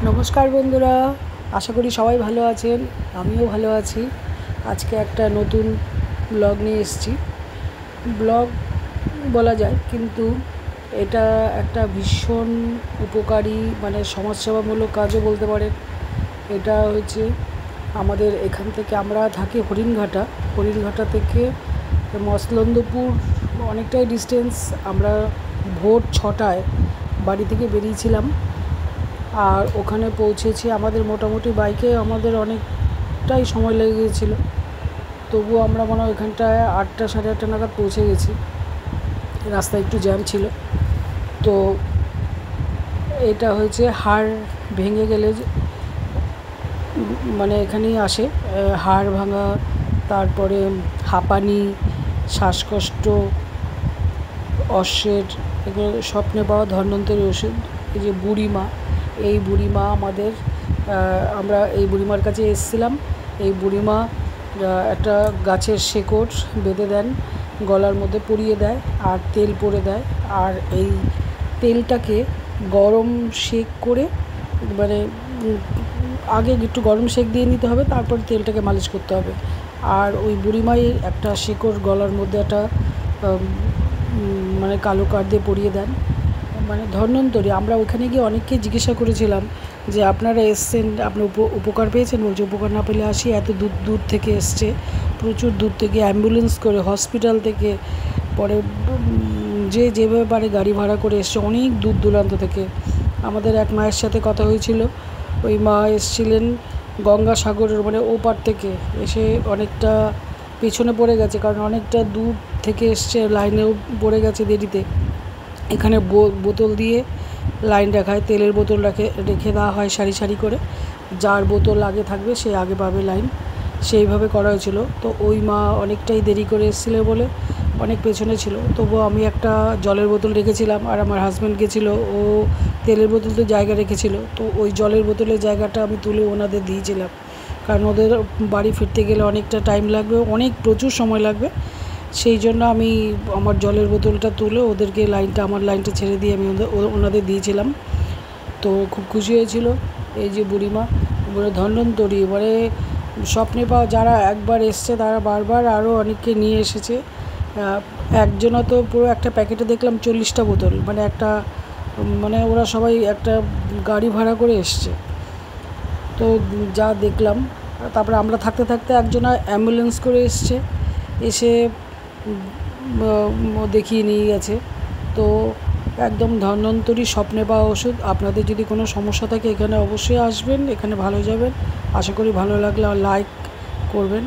নমস্কার বন্ধুরা, আশা করি সবাই ভালো আছেন। আমিও ভালো আছি। আজকে একটা নতুন ব্লগ নিয়ে এসেছি। ব্লগ বলা যায়, কিন্তু এটা একটা ভীষণ উপকারী সমাজসেবামূলক কাজও বলতে পারেন। এটা হচ্ছে আমাদের এখান থেকে, আমরা থাকি হরিণঘাটা থেকে মসলন্দপুর অনেকটাই ডিস্টেন্স। আমরা ভোর 6টায় বাড়ি থেকে বেরিয়েছিলাম, আর ওখানে পৌঁছেছি আমাদের মোটামুটি বাইকে আমাদের অনেকটাই সময় লেগে গিয়েছিলো। তবুও আমরা মনে হয় ওইখানটায় 8টা সাড়ে 8টা নাগাদ পৌঁছে গেছি। রাস্তায় একটু জ্যাম ছিল। তো এটা হয়েছে হাড় ভেঙে গেলে এখানেই আসে হাড় ভাঙা, তারপরে হাঁপানি, শ্বাসকষ্ট, অশ্বের, এগুলো স্বপ্নে পাওয়া ধন্বন্তরী ওষুধ। এই যে বুড়িমা, এই বুড়িমা আমাদের, আমরা এই বুড়িমার কাছে এসেছিলাম। এই বুড়িমা একটা গাছের শেকড় বেঁধে দেন, গলার মধ্যে পরিয়ে দেয় আর তেল পরে দেয়। আর এই তেলটাকে গরম সেক করে, আগে একটু গরম সেক দিয়ে নিতে হবে, তারপর তেলটাকে মালিশ করতে হবে। আর ওই বুড়িমাই একটা শেকড় গলার মধ্যে একটা কালো কার্ড দিয়ে পরিয়ে দেন, ধন্বন্তরী। আমরা ওখানে গিয়ে অনেককে জিজ্ঞাসা করেছিলাম যে আপনারা এসছেন, আপনি উপকার পেয়েছেন? বলছে উপকার না পেলে আসি, এত দূর থেকে এসছে, প্রচুর দূর থেকে অ্যাম্বুলেন্স করে, হসপিটাল থেকে, পরে যেভাবে পারে গাড়ি ভাড়া করে এসছে অনেক দূর দূরান্ত থেকে। আমাদের এক মায়ের সাথে কথা হয়েছিল, ওই মা এসছিলেন গঙ্গাসাগরের ওপার থেকে, এসে অনেকটা পেছনে পড়ে গেছে, কারণ অনেকটা দূর থেকে এসছে, লাইনেও পড়ে গেছে দেরিতে। এখানে বোতল দিয়ে লাইন রাখায়, তেলের বোতল রেখে দেওয়া হয় সারি সারি করে, যার বোতল আগে থাকবে সে আগে পাবে লাইন, সেইভাবে করা হয়েছিল। তো ওই মা অনেকটাই দেরি করে এসেছিলো বলে অনেক পেছনে ছিল। তবুও আমি একটা জলের বোতল রেখেছিলাম, আর আমার হাজব্যান্ড গেছিলো, ও তেলের বোতল তো জায়গা রেখেছিল। তো ওই জলের বোতলের জায়গাটা আমি তুলে ওনাদের দিয়েছিলাম, কারণ ওদের বাড়ি ফিরতে গেলে অনেকটা টাইম লাগবে, প্রচুর সময় লাগবে। সেই জন্য আমি আমার জলের বোতলটা তুলে ওদেরকে আমার লাইনটা ছেড়ে দিয়ে আমি ওনাদের দিয়েছিলাম। তো খুব খুশি হয়েছিল। এই যে বুড়িমা, ধন্বন্তরী, স্বপ্নে পাওয়া, যারা একবার এসছে তারা বারবার আরও অনেককে নিয়ে এসেছে। একজনা তো পুরো একটা প্যাকেটে দেখলাম 40টা বোতল, ওরা সবাই একটা গাড়ি ভাড়া করে এসছে। তো যা দেখলাম, তারপরে আমরা থাকতে থাকতে একজনা অ্যাম্বুলেন্স করে এসে দেখিয়ে নিয়ে গেছে। তো একদম ধন্বন্তরী স্বপ্নে পাওয়া ওষুধ। আপনাদের যদি কোনো সমস্যা থাকে এখানে অবশ্যই আসবেন, এখানে ভালো যাবেন। আশা করি ভালো লাগলে লাইক করবেন।